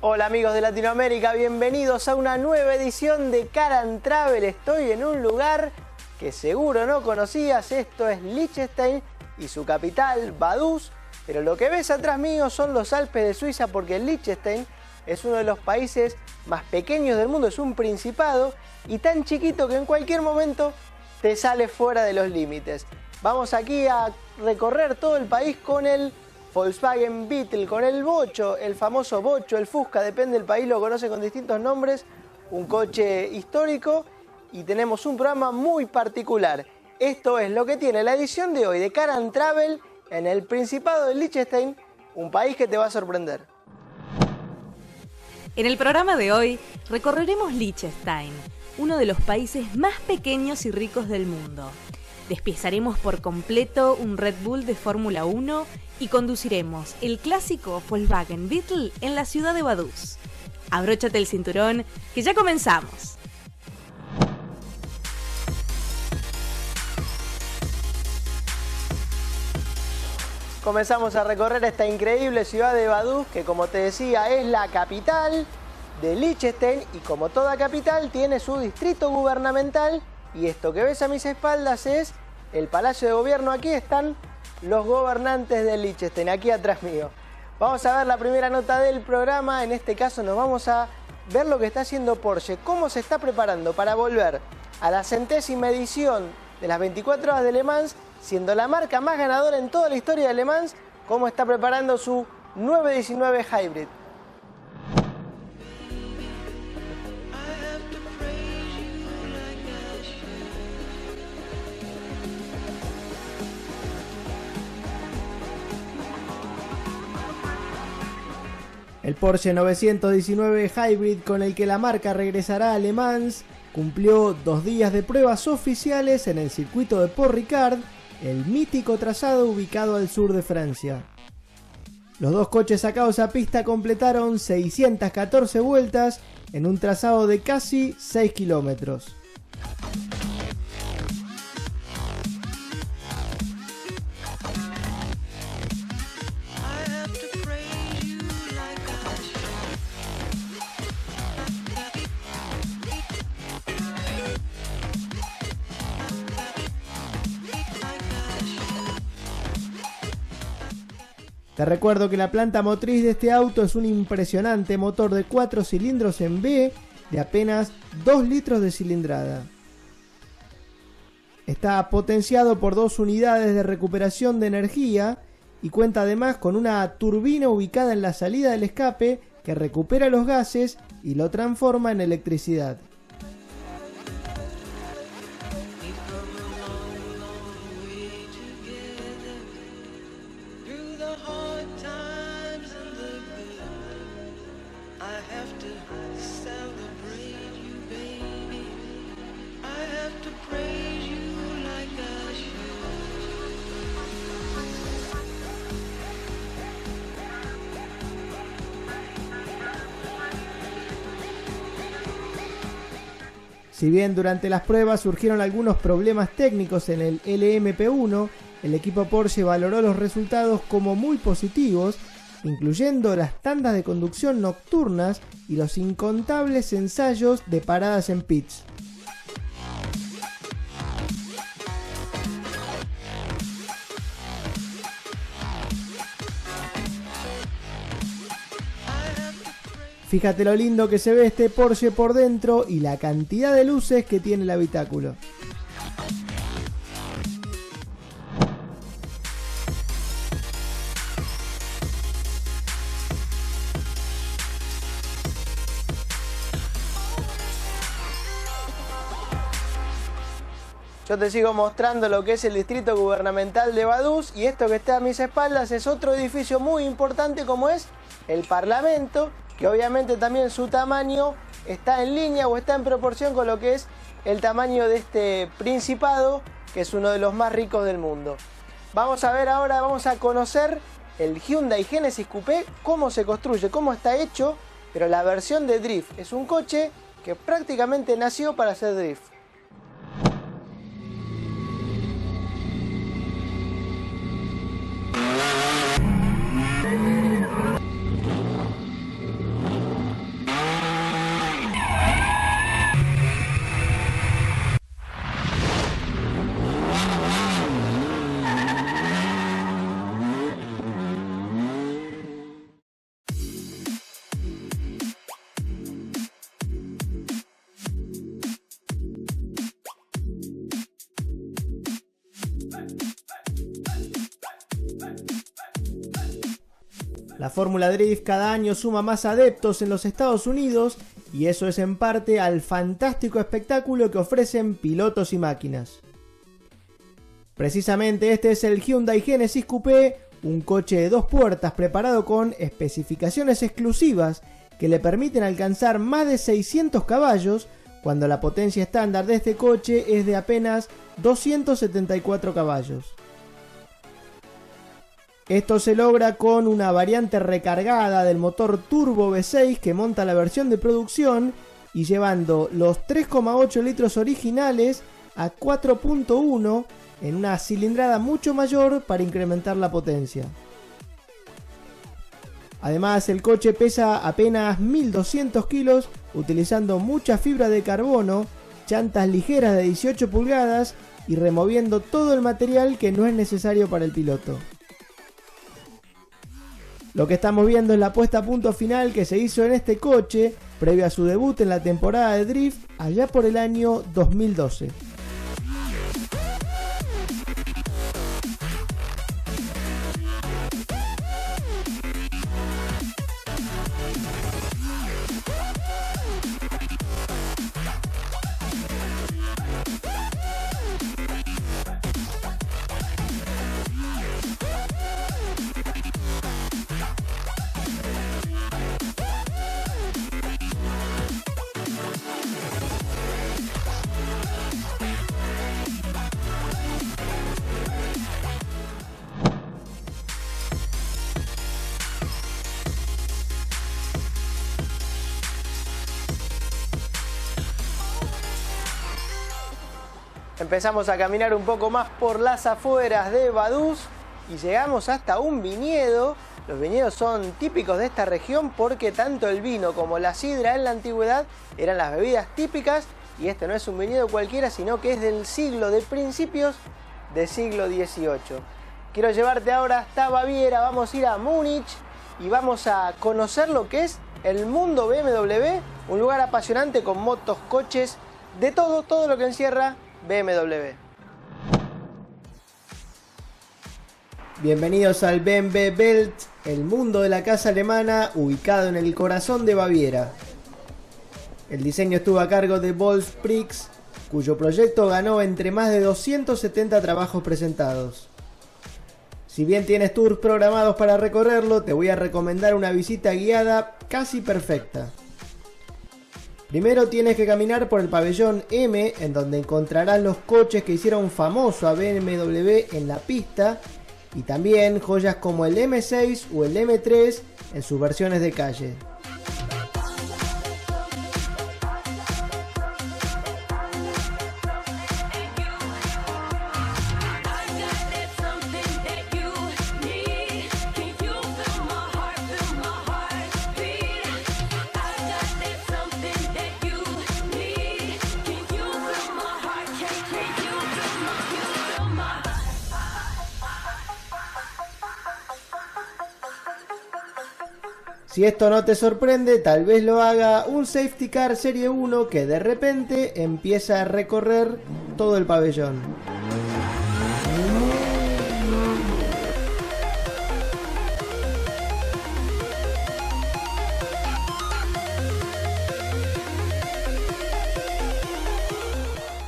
Hola amigos de Latinoamérica, bienvenidos a una nueva edición de Car and Travel. Estoy en un lugar que seguro no conocías, esto es Liechtenstein y su capital, Vaduz. Pero lo que ves atrás mío son los Alpes de Suiza, porque Liechtenstein es uno de los países más pequeños del mundo, es un principado y tan chiquito que en cualquier momento te sale fuera de los límites. Vamos aquí a recorrer todo el país con el Volkswagen Beetle, con el Bocho, el famoso Bocho, el Fusca, depende del país, lo conoce con distintos nombres, un coche histórico, y tenemos un programa muy particular. Esto es lo que tiene la edición de hoy de Car and Travel en el Principado de Liechtenstein, un país que te va a sorprender. En el programa de hoy recorreremos Liechtenstein, uno de los países más pequeños y ricos del mundo. Despiezaremos por completo un Red Bull de Fórmula 1 y conduciremos el clásico Volkswagen Beetle en la ciudad de Vaduz. Abróchate el cinturón, que ya comenzamos. Comenzamos a recorrer esta increíble ciudad de Vaduz, que como te decía es la capital de Liechtenstein y como toda capital tiene su distrito gubernamental. Y esto que ves a mis espaldas es el Palacio de Gobierno. Aquí están los gobernantes de Liechtenstein, aquí atrás mío. Vamos a ver la primera nota del programa. En este caso nos vamos a ver lo que está haciendo Porsche, cómo se está preparando para volver a la 100ª edición de las 24 horas de Le Mans, siendo la marca más ganadora en toda la historia de Le Mans, cómo está preparando su 919 Hybrid. El Porsche 919 Hybrid, con el que la marca regresará a Le Mans, cumplió 2 días de pruebas oficiales en el circuito de Paul Ricard, el mítico trazado ubicado al sur de Francia. Los dos coches sacados a pista completaron 614 vueltas en un trazado de casi 6 kilómetros. Te recuerdo que la planta motriz de este auto es un impresionante motor de 4 cilindros en V de apenas 2 litros de cilindrada. Está potenciado por 2 unidades de recuperación de energía y cuenta además con una turbina ubicada en la salida del escape que recupera los gases y lo transforma en electricidad. Si bien durante las pruebas surgieron algunos problemas técnicos en el LMP1, el equipo Porsche valoró los resultados como muy positivos, incluyendo las tandas de conducción nocturnas y los incontables ensayos de paradas en pits. Fíjate lo lindo que se ve este Porsche por dentro y la cantidad de luces que tiene el habitáculo. Yo te sigo mostrando lo que es el distrito gubernamental de Vaduz, y esto que está a mis espaldas es otro edificio muy importante como es el Parlamento, que obviamente también su tamaño está en línea o está en proporción con lo que es el tamaño de este principado, que es uno de los más ricos del mundo. Vamos a ver ahora, vamos a conocer el Hyundai Genesis Coupé, cómo se construye, cómo está hecho, pero la versión de Drift. Es un coche que prácticamente nació para hacer Drift. La Fórmula Drift cada año suma más adeptos en los Estados Unidos y eso es en parte al fantástico espectáculo que ofrecen pilotos y máquinas. Precisamente este es el Hyundai Genesis Coupé, un coche de 2 puertas preparado con especificaciones exclusivas que le permiten alcanzar más de 600 caballos cuando la potencia estándar de este coche es de apenas 274 caballos. Esto se logra con una variante recargada del motor turbo V6 que monta la versión de producción y llevando los 3,8 litros originales a 4,1 en una cilindrada mucho mayor para incrementar la potencia. Además, el coche pesa apenas 1200 kilos utilizando mucha fibra de carbono, llantas ligeras de 18 pulgadas y removiendo todo el material que no es necesario para el piloto. Lo que estamos viendo es la puesta a punto final que se hizo en este coche previo a su debut en la temporada de Drift allá por el año 2012. Empezamos a caminar un poco más por las afueras de Vaduz y llegamos hasta un viñedo. Los viñedos son típicos de esta región porque tanto el vino como la sidra en la antigüedad eran las bebidas típicas y este no es un viñedo cualquiera, sino que es de principios del siglo XVIII. Quiero llevarte ahora hasta Baviera, vamos a ir a Múnich y vamos a conocer lo que es el mundo BMW, un lugar apasionante con motos, coches, de todo lo que encierra BMW. Bienvenidos al BMW Welt, el mundo de la casa alemana ubicado en el corazón de Baviera. El diseño estuvo a cargo de Wolf Prix, cuyo proyecto ganó entre más de 270 trabajos presentados. Si bien tienes tours programados para recorrerlo, te voy a recomendar una visita guiada casi perfecta. Primero tienes que caminar por el pabellón M, en donde encontrarás los coches que hicieron famoso a BMW en la pista, y también joyas como el M6 o el M3 en sus versiones de calle. Si esto no te sorprende, tal vez lo haga un Safety Car Serie 1 que de repente empieza a recorrer todo el pabellón.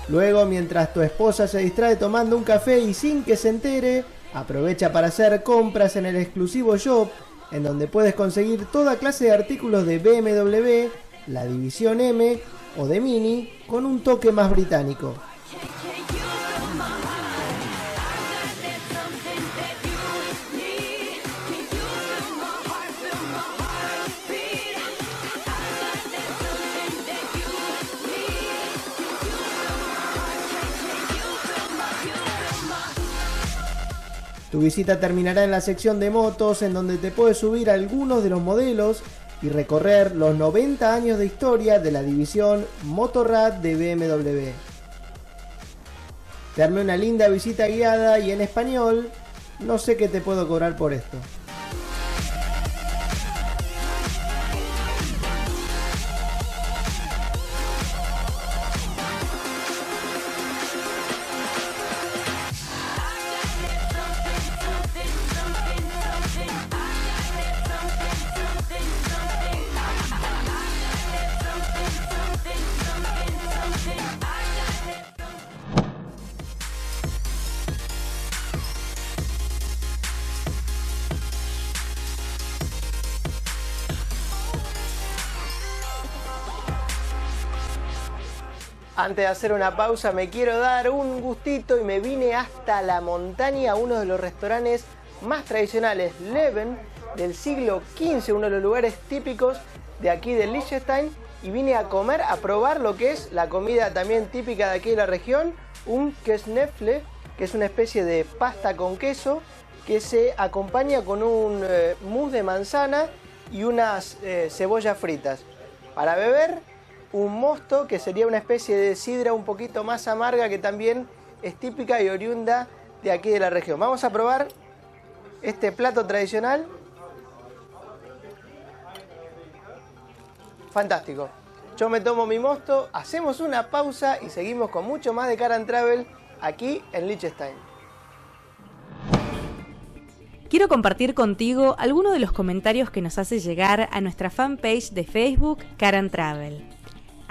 Luego, mientras tu esposa se distrae tomando un café y sin que se entere, aprovecha para hacer compras en el exclusivo shop, en donde puedes conseguir toda clase de artículos de BMW, la división M o de Mini, con un toque más británico. Tu visita terminará en la sección de motos, en donde te puedes subir a algunos de los modelos y recorrer los 90 años de historia de la división Motorrad de BMW. Te armé una linda visita guiada y en español, no sé qué te puedo cobrar por esto. Antes de hacer una pausa me quiero dar un gustito y me vine hasta la montaña a uno de los restaurantes más tradicionales, Leven, del siglo XV, uno de los lugares típicos de aquí de Liechtenstein, y vine a comer, a probar lo que es la comida también típica de aquí de la región, un Käseknödel, que es una especie de pasta con queso que se acompaña con un mousse de manzana y unas cebollas fritas. Para beber, un mosto, que sería una especie de sidra un poquito más amarga que también es típica y oriunda de aquí de la región. Vamos a probar este plato tradicional. Fantástico. Yo me tomo mi mosto, hacemos una pausa y seguimos con mucho más de Car & Travel aquí en Liechtenstein. Quiero compartir contigo algunos de los comentarios que nos hace llegar a nuestra fanpage de Facebook Car & Travel.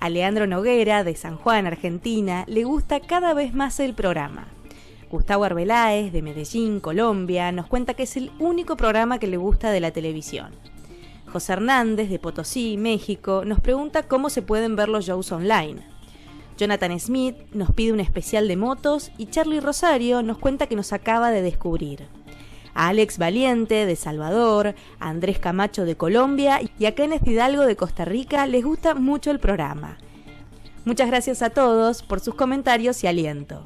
A Leandro Noguera, de San Juan, Argentina, le gusta cada vez más el programa. Gustavo Arbeláez, de Medellín, Colombia, nos cuenta que es el único programa que le gusta de la televisión. José Hernández, de Potosí, México, nos pregunta cómo se pueden ver los shows online. Jonathan Smith nos pide un especial de motos y Charlie Rosario nos cuenta que nos acaba de descubrir. A Alex Valiente, de Salvador, a Andrés Camacho, de Colombia, y a Kenneth Hidalgo, de Costa Rica, les gusta mucho el programa. Muchas gracias a todos por sus comentarios y aliento.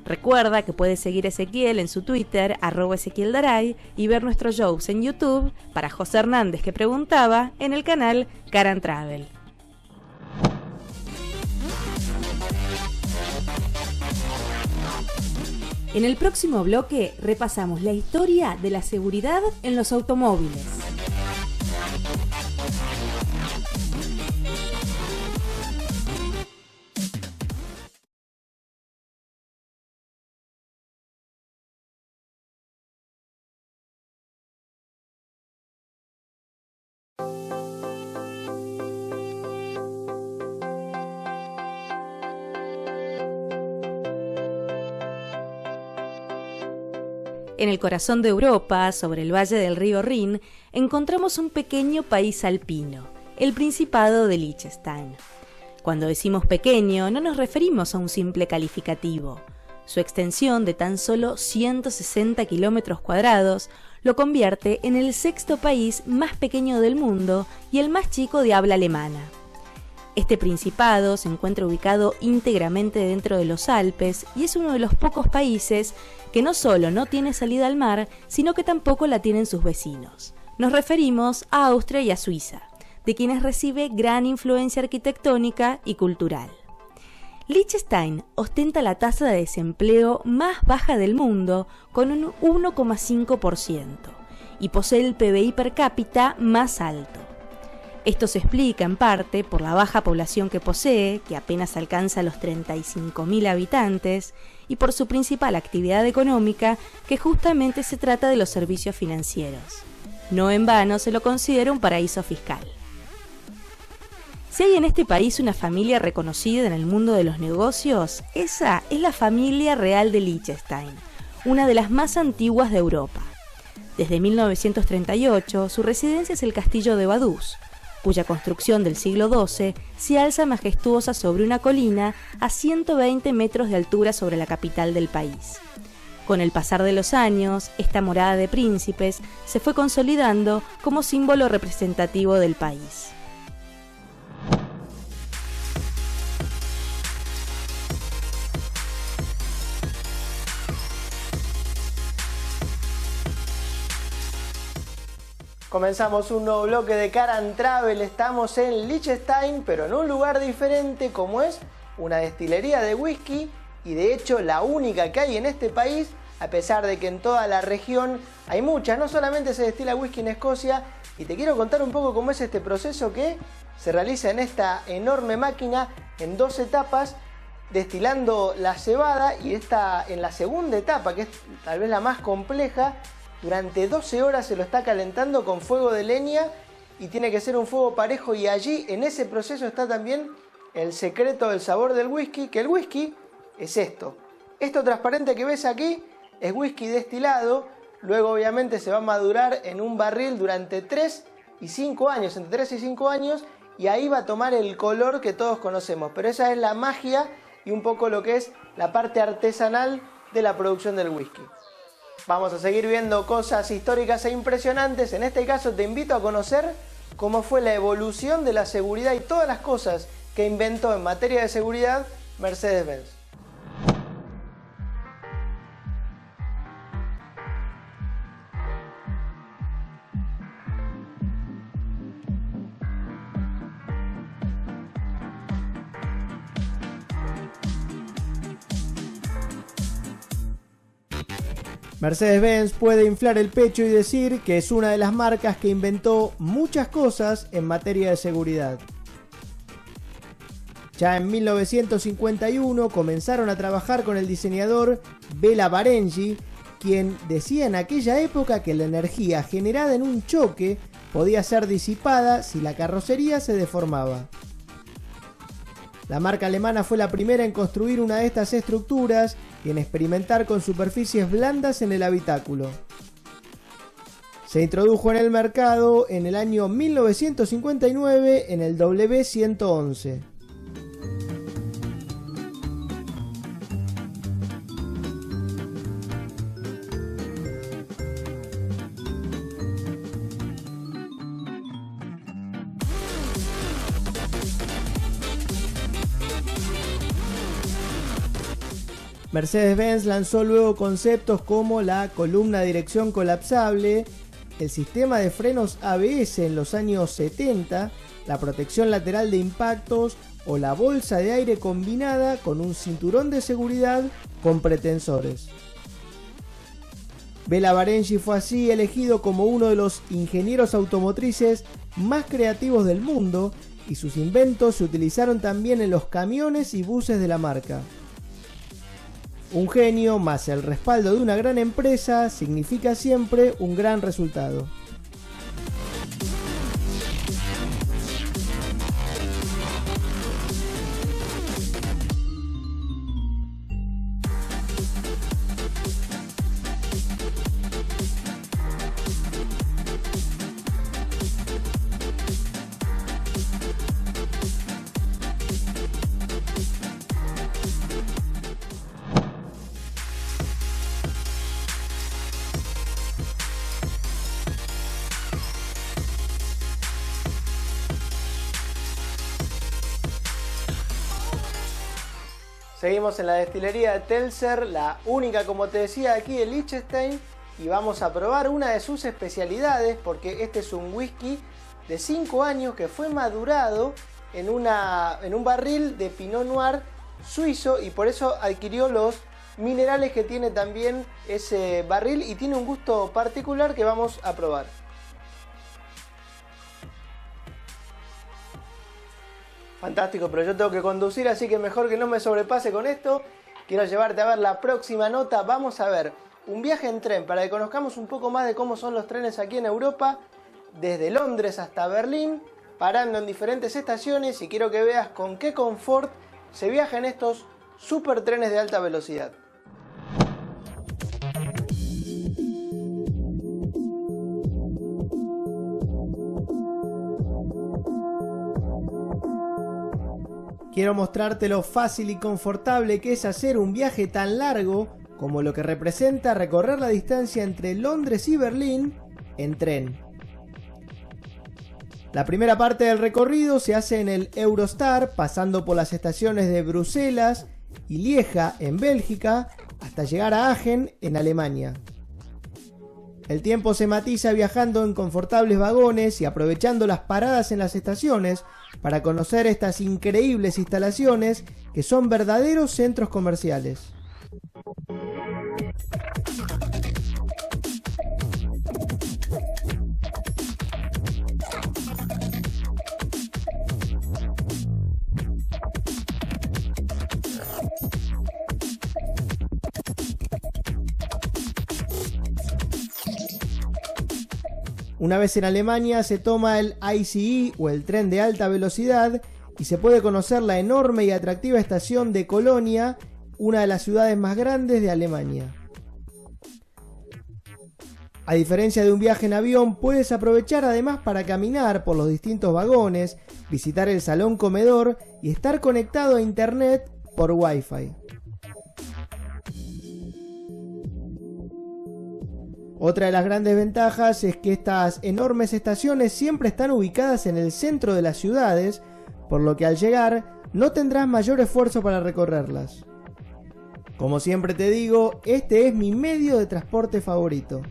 Recuerda que puedes seguir a Ezequiel en su Twitter, @EzequielDaray, y ver nuestros shows en YouTube, para José Hernández que preguntaba, en el canal Car & Travel. En el próximo bloque repasamos la historia de la seguridad en los automóviles. En el corazón de Europa, sobre el valle del río Rin, encontramos un pequeño país alpino, el Principado de Liechtenstein. Cuando decimos pequeño, no nos referimos a un simple calificativo. Su extensión de tan solo 160 kilómetros cuadrados lo convierte en el sexto país más pequeño del mundo y el más chico de habla alemana. Este principado se encuentra ubicado íntegramente dentro de los Alpes y es uno de los pocos países que no solo no tiene salida al mar, sino que tampoco la tienen sus vecinos. Nos referimos a Austria y a Suiza, de quienes recibe gran influencia arquitectónica y cultural. Liechtenstein ostenta la tasa de desempleo más baja del mundo, con un 1,5%, y posee el PBI per cápita más alto. Esto se explica en parte por la baja población que posee, que apenas alcanza los 35.000 habitantes, y por su principal actividad económica, que justamente se trata de los servicios financieros. No en vano se lo considera un paraíso fiscal. Si hay en este país una familia reconocida en el mundo de los negocios, esa es la familia real de Liechtenstein, una de las más antiguas de Europa. Desde 1938, su residencia es el castillo de Vaduz, cuya construcción del siglo XII se alza majestuosa sobre una colina a 120 metros de altura sobre la capital del país. Con el pasar de los años, esta morada de príncipes se fue consolidando como símbolo representativo del país. Comenzamos un nuevo bloque de Car & Travel. Estamos en Liechtenstein, pero en un lugar diferente, como es una destilería de whisky, y de hecho la única que hay en este país, a pesar de que en toda la región hay muchas. No solamente se destila whisky en Escocia, y te quiero contar un poco cómo es este proceso que se realiza en esta enorme máquina en 2 etapas, destilando la cebada, y en la segunda etapa, que es tal vez la más compleja, durante 12 horas se lo está calentando con fuego de leña, y tiene que ser un fuego parejo, y allí en ese proceso está también el secreto del sabor del whisky, que el whisky es esto. Esto transparente que ves aquí es whisky destilado, luego obviamente se va a madurar en un barril durante 3 y 5 años, entre 3 y 5 años, y ahí va a tomar el color que todos conocemos. Pero esa es la magia y un poco lo que es la parte artesanal de la producción del whisky. Vamos a seguir viendo cosas históricas e impresionantes. En este caso te invito a conocer cómo fue la evolución de la seguridad y todas las cosas que inventó en materia de seguridad Mercedes-Benz. Mercedes-Benz puede inflar el pecho y decir que es una de las marcas que inventó muchas cosas en materia de seguridad. Ya en 1951 comenzaron a trabajar con el diseñador Bela Barenji, quien decía en aquella época que la energía generada en un choque podía ser disipada si la carrocería se deformaba. La marca alemana fue la primera en construir una de estas estructuras y en experimentar con superficies blandas en el habitáculo. Se introdujo en el mercado en el año 1959 en el W111. Mercedes-Benz lanzó luego conceptos como la columna de dirección colapsable, el sistema de frenos ABS en los años 70, la protección lateral de impactos o la bolsa de aire combinada con un cinturón de seguridad con pretensores. Bela Barenji fue así elegido como uno de los ingenieros automotrices más creativos del mundo y sus inventos se utilizaron también en los camiones y buses de la marca. Un genio más el respaldo de una gran empresa significa siempre un gran resultado. Seguimos en la destilería de Telser, la única, como te decía, aquí de Liechtenstein, y vamos a probar una de sus especialidades porque este es un whisky de 5 años que fue madurado en un barril de Pinot Noir suizo y por eso adquirió los minerales que tiene también ese barril y tiene un gusto particular que vamos a probar. Fantástico, pero yo tengo que conducir, así que mejor que no me sobrepase con esto. Quiero llevarte a ver la próxima nota. Vamos a ver un viaje en tren para que conozcamos un poco más de cómo son los trenes aquí en Europa, desde Londres hasta Berlín, parando en diferentes estaciones, y quiero que veas con qué confort se viaja en estos super trenes de alta velocidad. Quiero mostrarte lo fácil y confortable que es hacer un viaje tan largo como lo que representa recorrer la distancia entre Londres y Berlín en tren. La primera parte del recorrido se hace en el Eurostar, pasando por las estaciones de Bruselas y Lieja en Bélgica, hasta llegar a Aachen en Alemania. El tiempo se matiza viajando en confortables vagones y aprovechando las paradas en las estaciones para conocer estas increíbles instalaciones que son verdaderos centros comerciales. Una vez en Alemania se toma el ICE o el tren de alta velocidad y se puede conocer la enorme y atractiva estación de Colonia, una de las ciudades más grandes de Alemania. A diferencia de un viaje en avión, puedes aprovechar además para caminar por los distintos vagones, visitar el salón comedor y estar conectado a internet por Wi-Fi. Otra de las grandes ventajas es que estas enormes estaciones siempre están ubicadas en el centro de las ciudades, por lo que al llegar no tendrás mayor esfuerzo para recorrerlas. Como siempre te digo, este es mi medio de transporte favorito.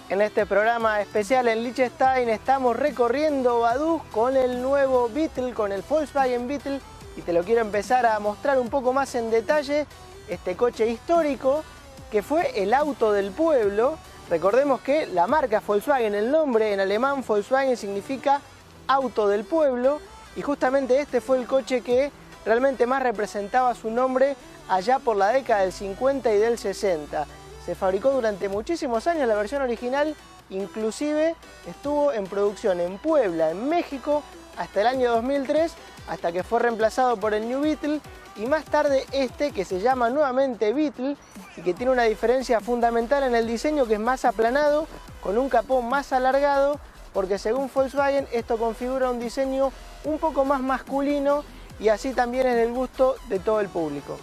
En este programa especial en Liechtenstein estamos recorriendo Vaduz con el nuevo Beetle, con el Volkswagen Beetle, y te lo quiero empezar a mostrar un poco más en detalle, este coche histórico que fue el auto del pueblo. Recordemos que la marca Volkswagen, el nombre en alemán Volkswagen significa auto del pueblo, y justamente este fue el coche que realmente más representaba su nombre allá por la década del 50 y del 60. Se fabricó durante muchísimos años la versión original, inclusive estuvo en producción en Puebla, en México, hasta el año 2003, hasta que fue reemplazado por el New Beetle, y más tarde este, que se llama nuevamente Beetle, y que tiene una diferencia fundamental en el diseño, que es más aplanado, con un capó más alargado, porque según Volkswagen esto configura un diseño un poco más masculino, y así también es del gusto de todo el público.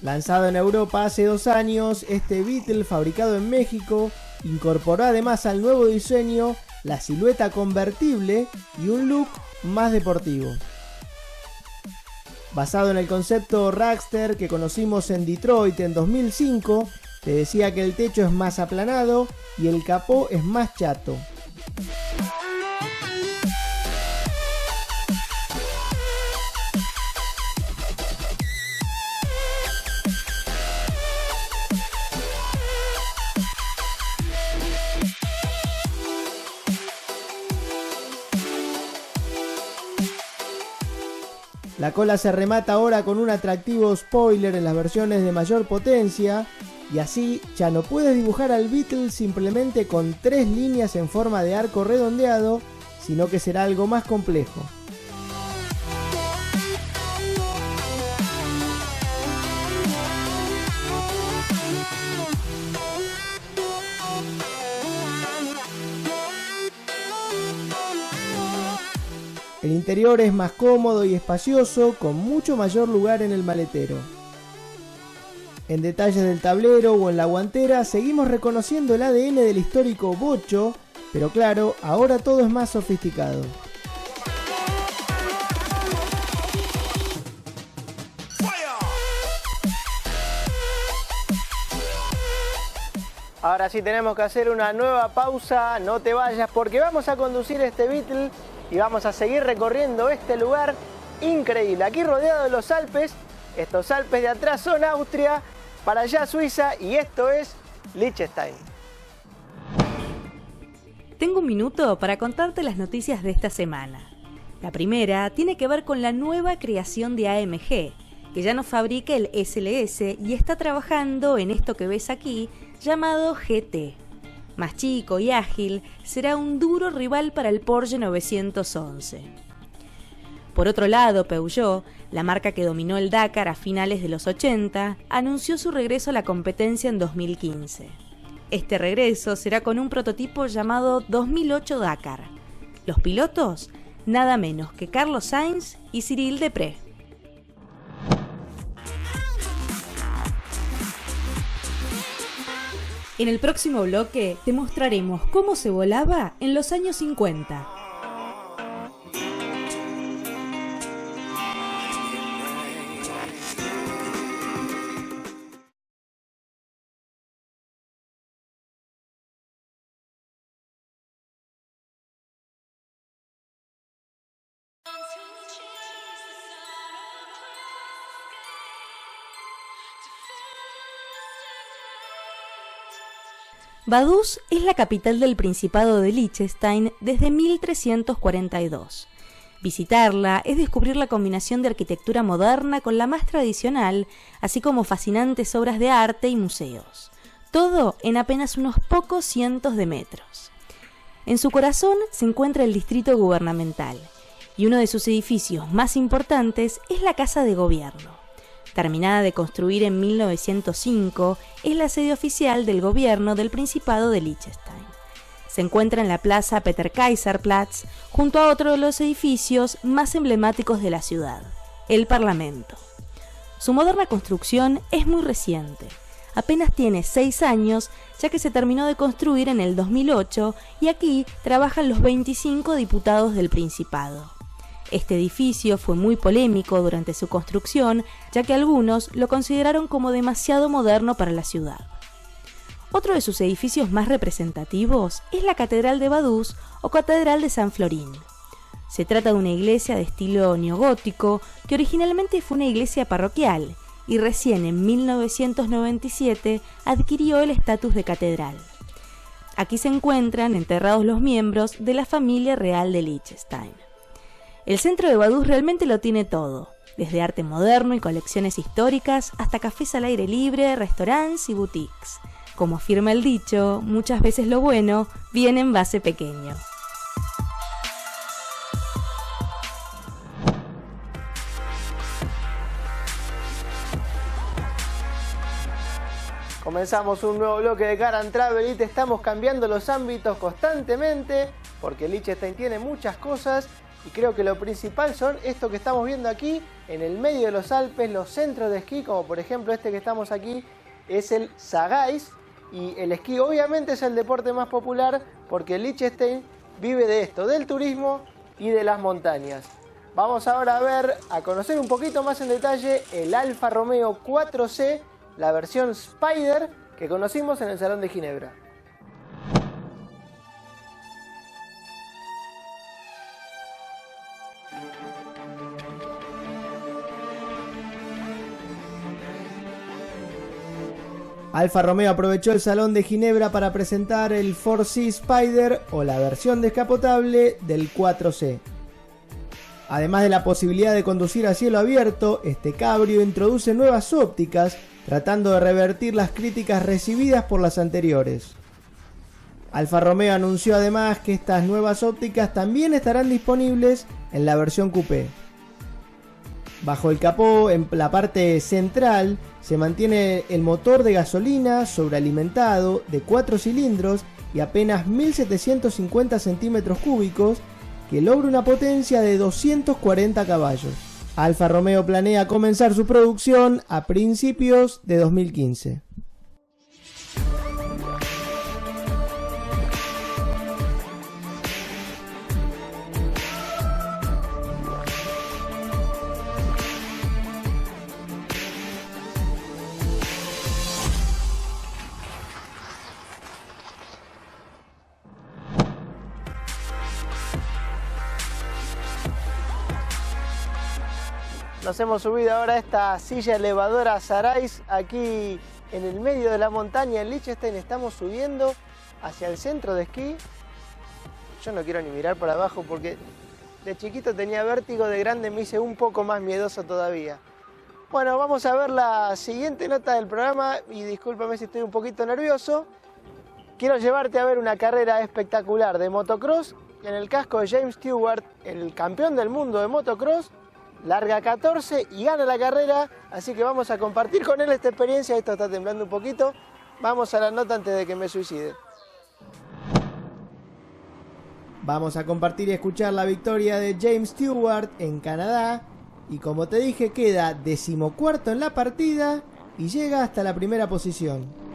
Lanzado en Europa hace 2 años, este Beetle, fabricado en México, incorporó además al nuevo diseño la silueta convertible y un look más deportivo. Basado en el concepto Rackster que conocimos en Detroit en 2005, te decía que el techo es más aplanado y el capó es más chato. La cola se remata ahora con un atractivo spoiler en las versiones de mayor potencia, y así ya no puedes dibujar al Beetle simplemente con 3 líneas en forma de arco redondeado, sino que será algo más complejo. El interior es más cómodo y espacioso, con mucho mayor lugar en el maletero. En detalles del tablero o en la guantera seguimos reconociendo el ADN del histórico bocho, pero claro, ahora todo es más sofisticado. Ahora sí tenemos que hacer una nueva pausa, no te vayas porque vamos a conducir este Beetle y vamos a seguir recorriendo este lugar increíble. Aquí rodeado de los Alpes, estos Alpes de atrás son Austria, para allá Suiza, y esto es Liechtenstein. Tengo un minuto para contarte las noticias de esta semana. La primera tiene que ver con la nueva creación de AMG, que ya no fabrica el SLS y está trabajando en esto que ves aquí, llamado GT. Más chico y ágil, será un duro rival para el Porsche 911. Por otro lado, Peugeot, la marca que dominó el Dakar a finales de los 80, anunció su regreso a la competencia en 2015. Este regreso será con un prototipo llamado 2008 Dakar. Los pilotos, nada menos que Carlos Sainz y Cyril Depré. En el próximo bloque te mostraremos cómo se volaba en los años 50. Vaduz es la capital del Principado de Liechtenstein desde 1342. Visitarla es descubrir la combinación de arquitectura moderna con la más tradicional, así como fascinantes obras de arte y museos. Todo en apenas unos pocos cientos de metros. En su corazón se encuentra el distrito gubernamental, y uno de sus edificios más importantes es la Casa de Gobierno. Terminada de construir en 1905, es la sede oficial del gobierno del Principado de Liechtenstein. Se encuentra en la plaza Peter-Kaiser-Platz, junto a otro de los edificios más emblemáticos de la ciudad, el Parlamento. Su moderna construcción es muy reciente. Apenas tiene 6 años, ya que se terminó de construir en el 2008 y aquí trabajan los 25 diputados del Principado. Este edificio fue muy polémico durante su construcción, ya que algunos lo consideraron como demasiado moderno para la ciudad. Otro de sus edificios más representativos es la Catedral de Vaduz o Catedral de San Florín. Se trata de una iglesia de estilo neogótico que originalmente fue una iglesia parroquial y recién en 1997 adquirió el estatus de catedral. Aquí se encuentran enterrados los miembros de la familia real de Liechtenstein. El centro de Vaduz realmente lo tiene todo, desde arte moderno y colecciones históricas hasta cafés al aire libre, restaurantes y boutiques. Como afirma el dicho, muchas veces lo bueno viene en vase pequeño. Comenzamos un nuevo bloque de Car and Travel y te estamos cambiando los ámbitos constantemente porque Liechtenstein tiene muchas cosas y creo que lo principal son esto que estamos viendo aquí en el medio de los Alpes, los centros de esquí, como por ejemplo este que estamos aquí es el Sagais, y el esquí obviamente es el deporte más popular porque Liechtenstein vive de esto, del turismo y de las montañas. Vamos ahora a conocer un poquito más en detalle el Alfa Romeo 4C, la versión Spider que conocimos en el Salón de Ginebra. Alfa Romeo aprovechó el Salón de Ginebra para presentar el 4C Spider o la versión descapotable del 4C. Además de la posibilidad de conducir a cielo abierto, este cabrio introduce nuevas ópticas tratando de revertir las críticas recibidas por las anteriores. Alfa Romeo anunció además que estas nuevas ópticas también estarán disponibles en la versión coupé. Bajo el capó, en la parte central, se mantiene el motor de gasolina sobrealimentado de 4 cilindros y apenas 1750 centímetros cúbicos que logra una potencia de 240 caballos. Alfa Romeo planea comenzar su producción a principios de 2015. Nos hemos subido ahora a esta silla elevadora Sagais aquí en el medio de la montaña en Liechtenstein. Estamos subiendo hacia el centro de esquí. Yo no quiero ni mirar para abajo porque de chiquito tenía vértigo, de grande me hice un poco más miedoso todavía. Bueno, vamos a ver la siguiente nota del programa y discúlpame si estoy un poquito nervioso. Quiero llevarte a ver una carrera espectacular de motocross en el casco de James Stewart, el campeón del mundo de motocross. Larga 14 y gana la carrera, así que vamos a compartir con él esta experiencia. Esto está temblando un poquito. Vamos a la nota antes de que me suicide. Vamos a compartir y escuchar la victoria de James Stewart en Canadá. Y como te dije, queda 14º en la partida y llega hasta la primera posición.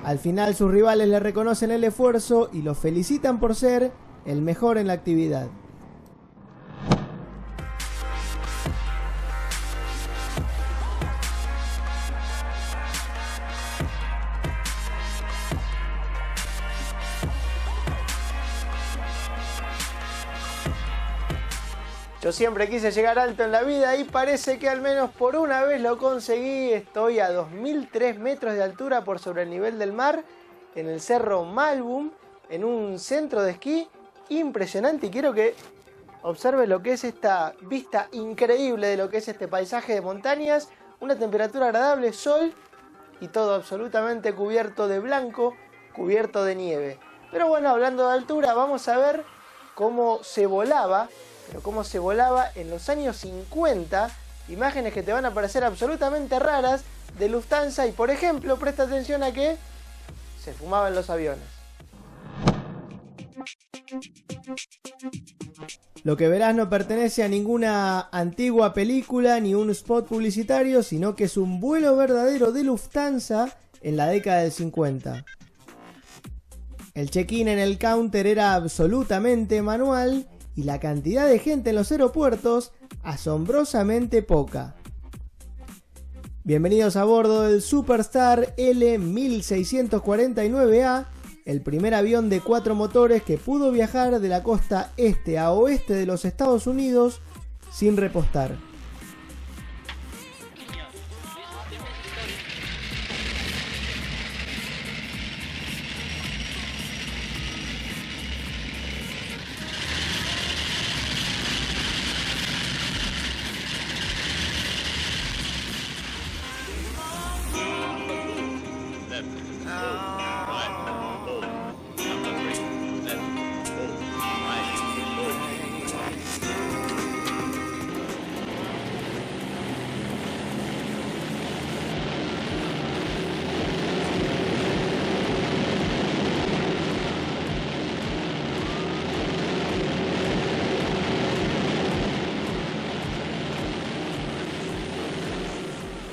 Al final sus rivales le reconocen el esfuerzo y lo felicitan por ser el mejor en la actividad. Yo siempre quise llegar alto en la vida y parece que al menos por una vez lo conseguí. Estoy a 2003 metros de altura por sobre el nivel del mar, en el Cerro Málbum, en un centro de esquí impresionante. Y quiero que observes lo que es esta vista increíble de lo que es este paisaje de montañas. Una temperatura agradable, sol y todo absolutamente cubierto de blanco, cubierto de nieve. Pero bueno, hablando de altura, vamos a ver cómo se volaba. Pero cómo se volaba en los años 50, imágenes que te van a parecer absolutamente raras de Lufthansa y por ejemplo, presta atención a que se fumaban los aviones. Lo que verás no pertenece a ninguna antigua película ni un spot publicitario, sino que es un vuelo verdadero de Lufthansa en la década del 50. El check-in en el counter era absolutamente manual y la cantidad de gente en los aeropuertos asombrosamente poca. Bienvenidos a bordo del Superstar L1649A, el primer avión de 4 motores que pudo viajar de la costa este a oeste de los Estados Unidos sin repostar.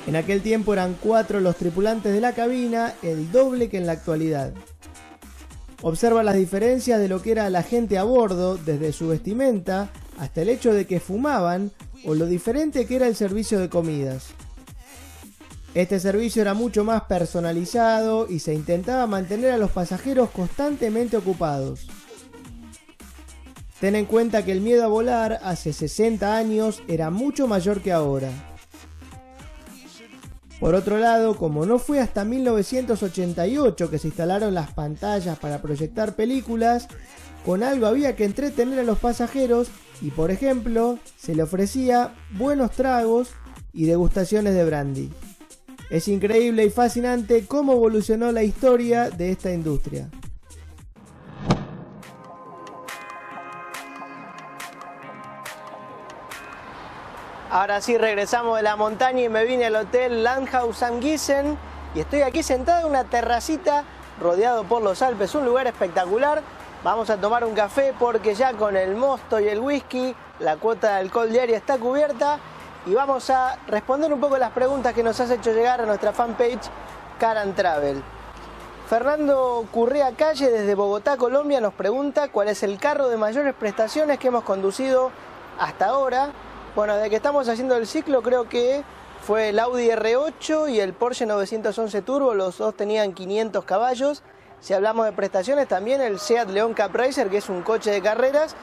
En aquel tiempo eran 4 los tripulantes de la cabina, el doble que en la actualidad. Observa las diferencias de lo que era la gente a bordo, desde su vestimenta hasta el hecho de que fumaban o lo diferente que era el servicio de comidas. Este servicio era mucho más personalizado y se intentaba mantener a los pasajeros constantemente ocupados. Ten en cuenta que el miedo a volar hace 60 años era mucho mayor que ahora. Por otro lado, como no fue hasta 1988 que se instalaron las pantallas para proyectar películas, con algo había que entretener a los pasajeros y, por ejemplo, se le ofrecía buenos tragos y degustaciones de brandy. Es increíble y fascinante cómo evolucionó la historia de esta industria. Ahora sí regresamos de la montaña y me vine al hotel Landhaus am Gießen y estoy aquí sentado en una terracita rodeado por los Alpes, un lugar espectacular. Vamos a tomar un café porque ya con el mosto y el whisky la cuota de alcohol diaria está cubierta y vamos a responder un poco las preguntas que nos has hecho llegar a nuestra fanpage Car & Travel. Fernando Currea Calle desde Bogotá, Colombia nos pregunta cuál es el carro de mayores prestaciones que hemos conducido hasta ahora. Bueno, desde que estamos haciendo el ciclo creo que fue el Audi R8 y el Porsche 911 Turbo, los dos tenían 500 caballos. Si hablamos de prestaciones también el Seat León Capricer, que es un coche de carreras.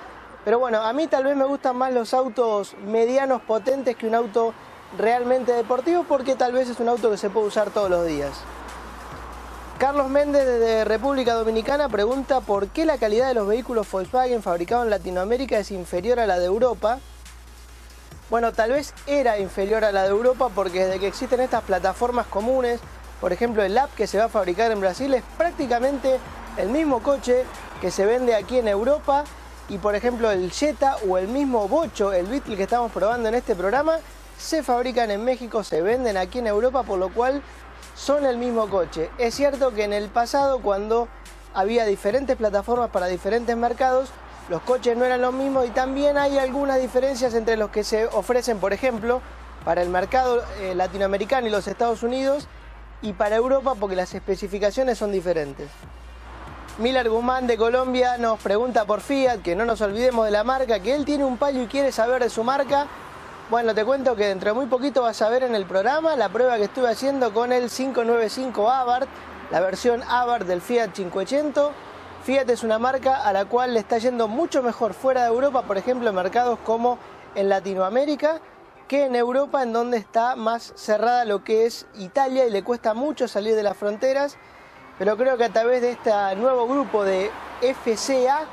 Pero bueno, a mí tal vez me gustan más los autos medianos potentes que un auto realmente deportivo porque tal vez es un auto que se puede usar todos los días. Carlos Méndez desde República Dominicana pregunta por qué la calidad de los vehículos Volkswagen fabricados en Latinoamérica es inferior a la de Europa. Bueno, tal vez era inferior a la de Europa porque desde que existen estas plataformas comunes, por ejemplo el Up que se va a fabricar en Brasil es prácticamente el mismo coche que se vende aquí en Europa y por ejemplo el Jetta o el mismo Bocho, el Beetle que estamos probando en este programa, se fabrican en México, se venden aquí en Europa, por lo cual son el mismo coche. Es cierto que en el pasado cuando había diferentes plataformas para diferentes mercados, los coches no eran los mismos y también hay algunas diferencias entre los que se ofrecen, por ejemplo, para el mercado latinoamericano y los Estados Unidos y para Europa porque las especificaciones son diferentes. Miller Guzmán de Colombia nos pregunta por Fiat, que no nos olvidemos de la marca, que él tiene un Palio y quiere saber de su marca. Bueno, te cuento que dentro de muy poquito vas a ver en el programa la prueba que estuve haciendo con el 595 Abarth, la versión Abarth del Fiat 500. Fiat es una marca a la cual le está yendo mucho mejor fuera de Europa, por ejemplo en mercados como en Latinoamérica, que en Europa, en donde está más cerrada lo que es Italia y le cuesta mucho salir de las fronteras. Pero creo que a través de este nuevo grupo de FCA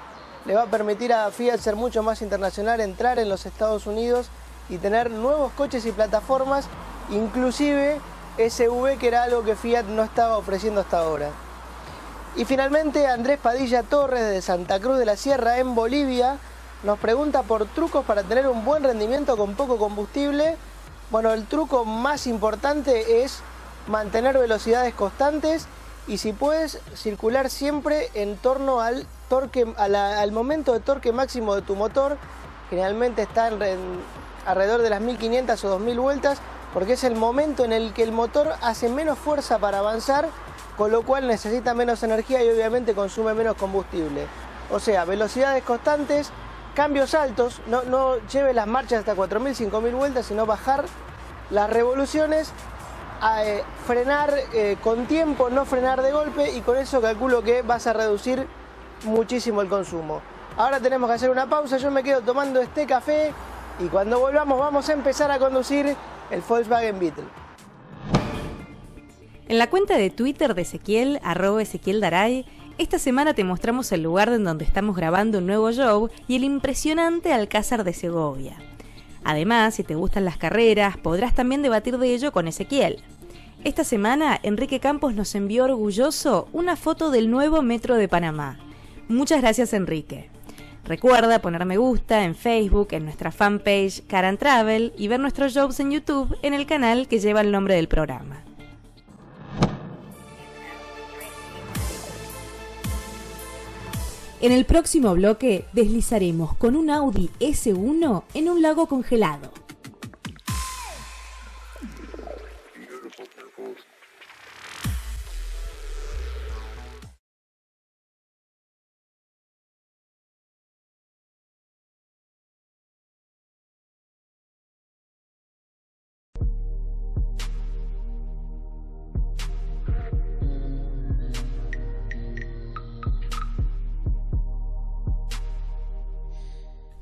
le va a permitir a Fiat ser mucho más internacional, entrar en los Estados Unidos y tener nuevos coches y plataformas, inclusive SV, que era algo que Fiat no estaba ofreciendo hasta ahora. Y finalmente Andrés Padilla Torres de Santa Cruz de la Sierra en Bolivia nos pregunta por trucos para tener un buen rendimiento con poco combustible. Bueno, el truco más importante es mantener velocidades constantes y si puedes circular siempre en torno al torque, al momento de torque máximo de tu motor. Generalmente está alrededor de las 1500 o 2000 vueltas, porque es el momento en el que el motor hace menos fuerza para avanzar, con lo cual necesita menos energía y obviamente consume menos combustible. O sea, velocidades constantes, cambios altos, no lleve las marchas hasta 4000, 5000 vueltas, sino bajar las revoluciones, frenar con tiempo, no frenar de golpe, y con eso calculo que vas a reducir muchísimo el consumo. Ahora tenemos que hacer una pausa, yo me quedo tomando este café y cuando volvamos vamos a empezar a conducir el Volkswagen Beetle. En la cuenta de Twitter de Ezequiel, @EzequielDaray, esta semana te mostramos el lugar en donde estamos grabando un nuevo show y el impresionante Alcázar de Segovia. Además, si te gustan las carreras, podrás también debatir de ello con Ezequiel. Esta semana, Enrique Campos nos envió orgulloso una foto del nuevo metro de Panamá. Muchas gracias, Enrique. Recuerda poner me gusta en Facebook, en nuestra fanpage Car and Travel y ver nuestros shows en YouTube en el canal que lleva el nombre del programa. En el próximo bloque deslizaremos con un Audi S1 en un lago congelado.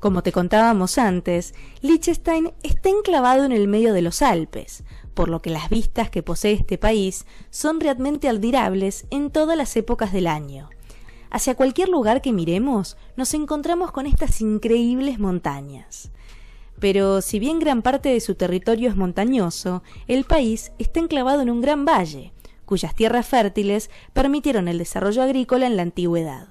Como te contábamos antes, Liechtenstein está enclavado en el medio de los Alpes, por lo que las vistas que posee este país son realmente admirables en todas las épocas del año. Hacia cualquier lugar que miremos, nos encontramos con estas increíbles montañas. Pero si bien gran parte de su territorio es montañoso, el país está enclavado en un gran valle, cuyas tierras fértiles permitieron el desarrollo agrícola en la antigüedad.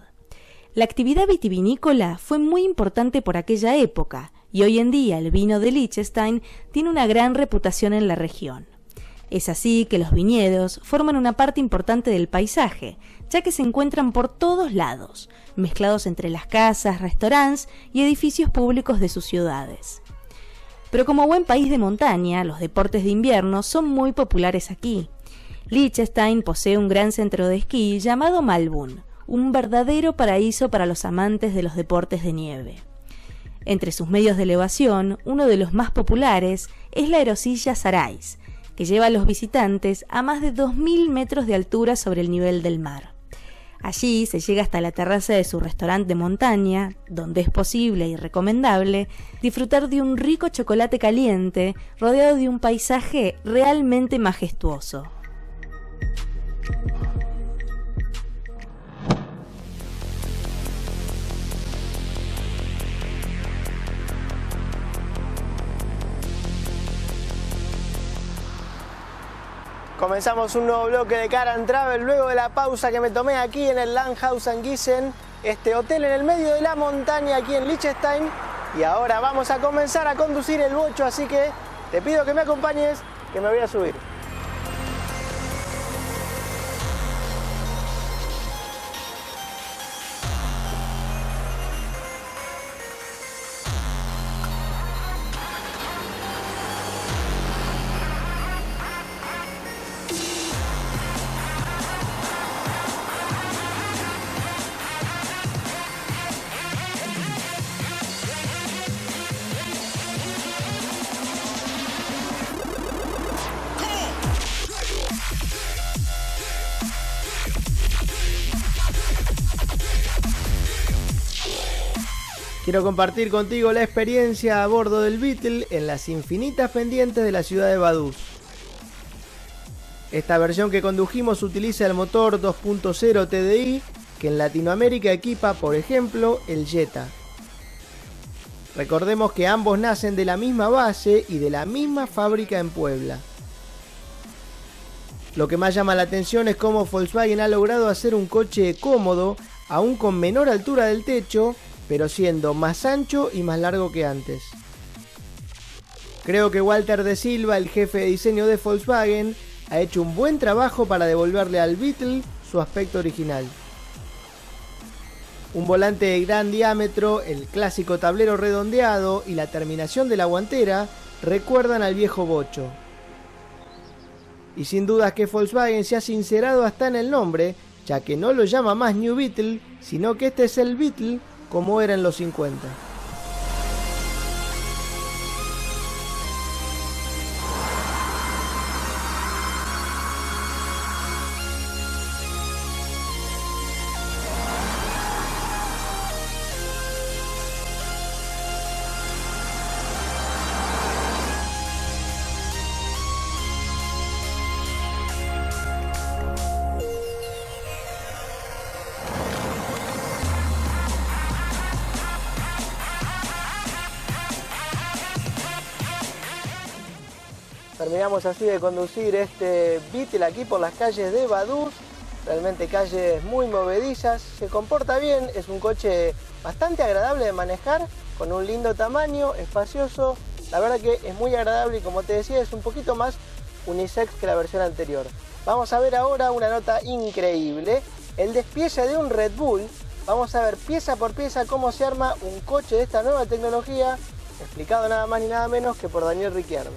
La actividad vitivinícola fue muy importante por aquella época y hoy en día el vino de Liechtenstein tiene una gran reputación en la región. Es así que los viñedos forman una parte importante del paisaje, ya que se encuentran por todos lados, mezclados entre las casas, restaurantes y edificios públicos de sus ciudades. Pero como buen país de montaña, los deportes de invierno son muy populares aquí. Liechtenstein posee un gran centro de esquí llamado Malbún, un verdadero paraíso para los amantes de los deportes de nieve. Entre sus medios de elevación, uno de los más populares es la aerosilla Sarais, que lleva a los visitantes a más de 2000 metros de altura sobre el nivel del mar. Allí se llega hasta la terraza de su restaurante de montaña, donde es posible y recomendable disfrutar de un rico chocolate caliente rodeado de un paisaje realmente majestuoso. Comenzamos un nuevo bloque de Car and Travel luego de la pausa que me tomé aquí en el Landhausen Gießen, este hotel en el medio de la montaña aquí en Liechtenstein. Y ahora vamos a comenzar a conducir el bocho, así que te pido que me acompañes, que me voy a subir. Quiero compartir contigo la experiencia a bordo del Beetle en las infinitas pendientes de la ciudad de Vaduz. Esta versión que condujimos utiliza el motor 2.0 TDI, que en Latinoamérica equipa, por ejemplo, el Jetta. Recordemos que ambos nacen de la misma base y de la misma fábrica en Puebla. Lo que más llama la atención es cómo Volkswagen ha logrado hacer un coche cómodo, aún con menor altura del techo, pero siendo más ancho y más largo que antes. Creo que Walter de Silva, el jefe de diseño de Volkswagen, ha hecho un buen trabajo para devolverle al Beetle su aspecto original. Un volante de gran diámetro, el clásico tablero redondeado y la terminación de la guantera recuerdan al viejo bocho. Y sin dudas que Volkswagen se ha sincerado hasta en el nombre, ya que no lo llama más New Beetle, sino que este es el Beetle como era en los 50. Terminamos así de conducir este Beetle aquí por las calles de Vaduz, realmente calles muy movedizas, se comporta bien, es un coche bastante agradable de manejar, con un lindo tamaño, espacioso, la verdad que es muy agradable y como te decía es un poquito más unisex que la versión anterior. Vamos a ver ahora una nota increíble, el despiece de un Red Bull, vamos a ver pieza por pieza cómo se arma un coche de esta nueva tecnología, explicado nada más ni nada menos que por Daniel Ricciardo.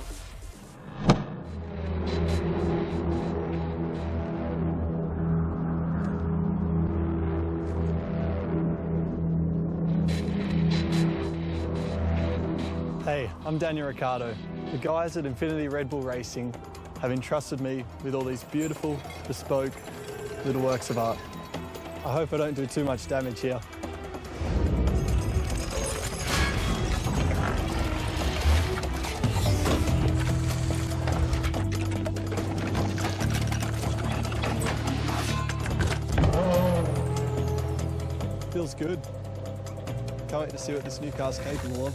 Hey, I'm Daniel Ricciardo. The guys at Infinity Red Bull Racing have entrusted me with all these beautiful, bespoke little works of art. I hope I don't do too much damage here. Feels good. Can't wait to see what this new car's capable of.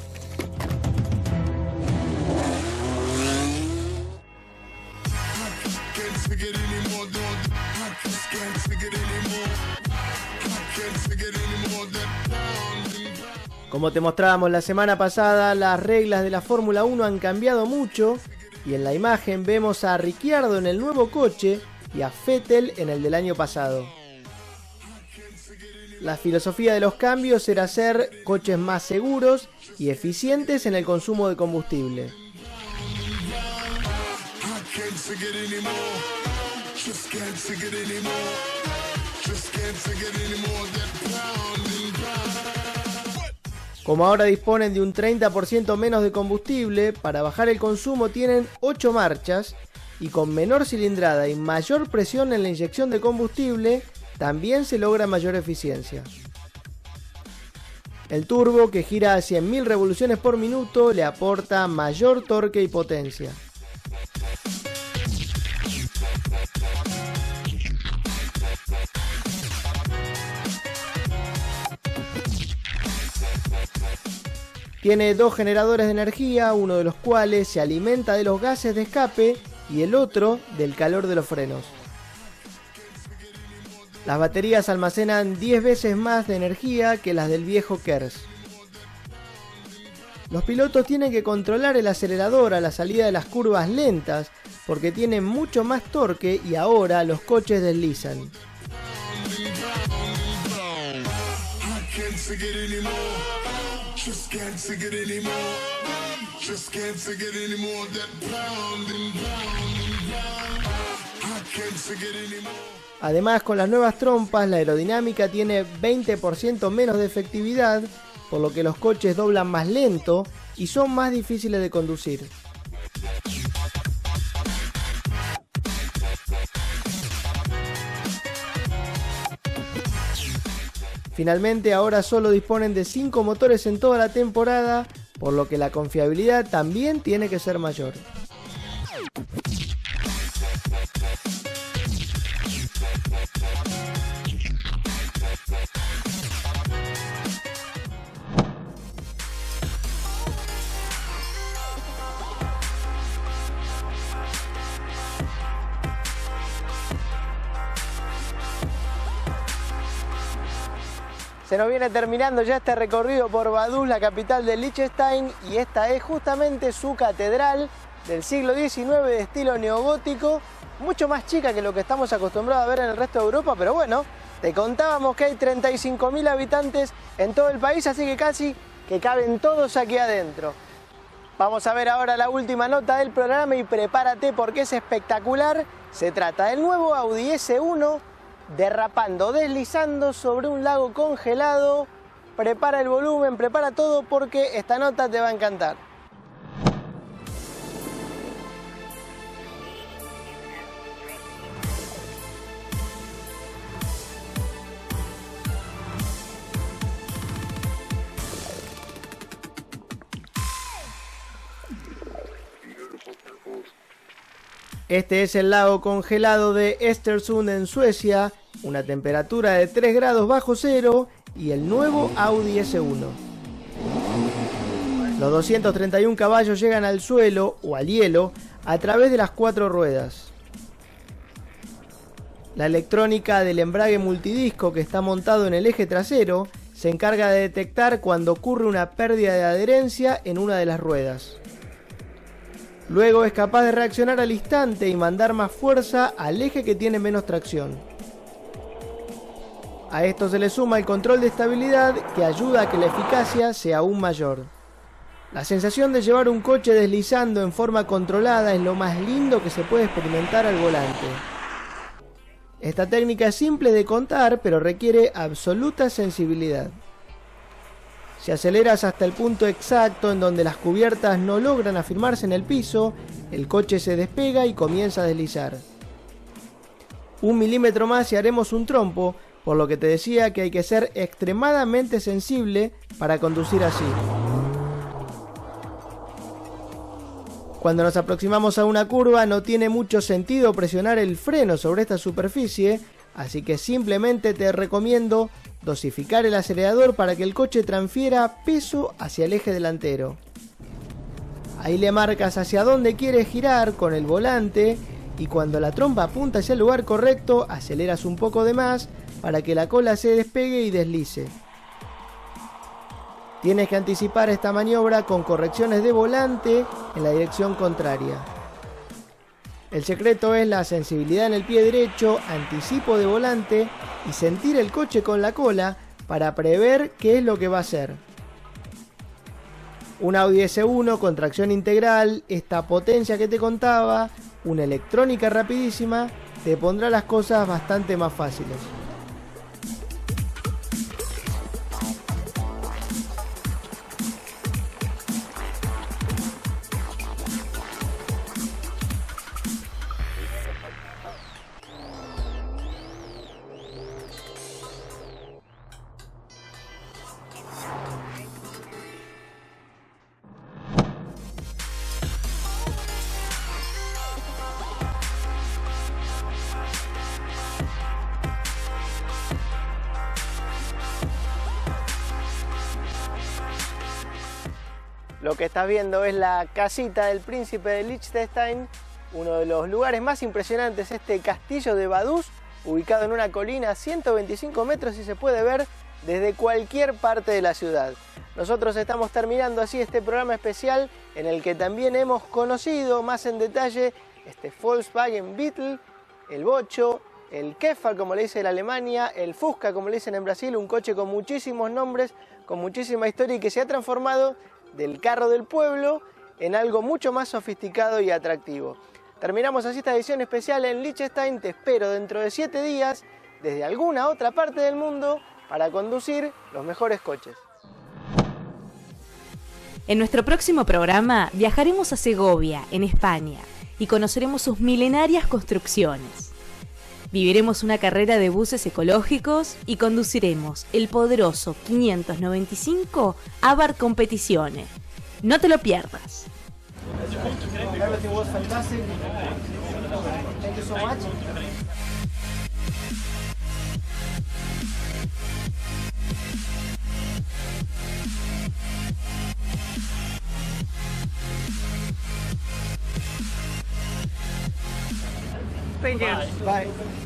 Como te mostrábamos la semana pasada, las reglas de la Fórmula 1 han cambiado mucho y en la imagen vemos a Ricciardo en el nuevo coche y a Vettel en el del año pasado. La filosofía de los cambios era hacer coches más seguros y eficientes en el consumo de combustible. Como ahora disponen de un 30% menos de combustible, para bajar el consumo tienen 8 marchas y con menor cilindrada y mayor presión en la inyección de combustible, también se logra mayor eficiencia. El turbo, que gira a 100.000 revoluciones por minuto, le aporta mayor torque y potencia. Tiene 2 generadores de energía, uno de los cuales se alimenta de los gases de escape y el otro del calor de los frenos. Las baterías almacenan 10 veces más de energía que las del viejo Kers. Los pilotos tienen que controlar el acelerador a la salida de las curvas lentas porque tienen mucho más torque y ahora los coches deslizan. Además, con las nuevas trompas, la aerodinámica tiene 20% menos de efectividad, por lo que los coches doblan más lento y son más difíciles de conducir. Finalmente ahora solo disponen de 5 motores en toda la temporada, por lo que la confiabilidad también tiene que ser mayor. Se nos viene terminando ya este recorrido por Vaduz, la capital de Liechtenstein, y esta es justamente su catedral del siglo XIX de estilo neogótico, mucho más chica que lo que estamos acostumbrados a ver en el resto de Europa, pero bueno, te contábamos que hay 35.000 habitantes en todo el país, así que casi que caben todos aquí adentro. Vamos a ver ahora la última nota del programa y prepárate porque es espectacular. Se trata del nuevo Audi S1 derrapando, deslizando sobre un lago congelado. Prepara el volumen, prepara todo porque esta nota te va a encantar. Este es el lago congelado de Östersund en Suecia, una temperatura de 3 grados bajo cero y el nuevo Audi S1. Los 231 caballos llegan al suelo o al hielo a través de las 4 ruedas. La electrónica del embrague multidisco que está montado en el eje trasero se encarga de detectar cuando ocurre una pérdida de adherencia en una de las ruedas. Luego es capaz de reaccionar al instante y mandar más fuerza al eje que tiene menos tracción. A esto se le suma el control de estabilidad que ayuda a que la eficacia sea aún mayor. La sensación de llevar un coche deslizando en forma controlada es lo más lindo que se puede experimentar al volante. Esta técnica es simple de contar, pero requiere absoluta sensibilidad. Si aceleras hasta el punto exacto en donde las cubiertas no logran afirmarse en el piso, el coche se despega y comienza a deslizar. 1 milímetro más y haremos un trompo, por lo que te decía que hay que ser extremadamente sensible para conducir así. Cuando nos aproximamos a una curva no tiene mucho sentido presionar el freno sobre esta superficie, así que simplemente te recomiendo dosificar el acelerador para que el coche transfiera peso hacia el eje delantero. Ahí le marcas hacia dónde quieres girar con el volante y cuando la trompa apunta hacia el lugar correcto, aceleras un poco de más para que la cola se despegue y deslice. Tienes que anticipar esta maniobra con correcciones de volante en la dirección contraria. El secreto es la sensibilidad en el pie derecho, anticipo de volante y sentir el coche con la cola para prever qué es lo que va a hacer. Un Audi S1 con tracción integral, esta potencia que te contaba, una electrónica rapidísima, te pondrá las cosas bastante más fáciles. Lo que estás viendo es la casita del príncipe de Liechtenstein, uno de los lugares más impresionantes, este castillo de Vaduz, ubicado en una colina a 125 metros y se puede ver desde cualquier parte de la ciudad. Nosotros estamos terminando así este programa especial en el que también hemos conocido más en detalle este Volkswagen Beetle, el Bocho, el Käfer como le dice en Alemania, el Fusca como le dicen en Brasil, un coche con muchísimos nombres, con muchísima historia y que se ha transformado del carro del pueblo en algo mucho más sofisticado y atractivo. Terminamos así esta edición especial en Liechtenstein. Te espero dentro de 7 días desde alguna otra parte del mundo para conducir los mejores coches. En nuestro próximo programa viajaremos a Segovia, en España, y conoceremos sus milenarias construcciones. Viviremos una carrera de buses ecológicos y conduciremos el poderoso 595 Abarth Competizione. No te lo pierdas. Everything was fantastic. Thank you so much. Thank you. Bye.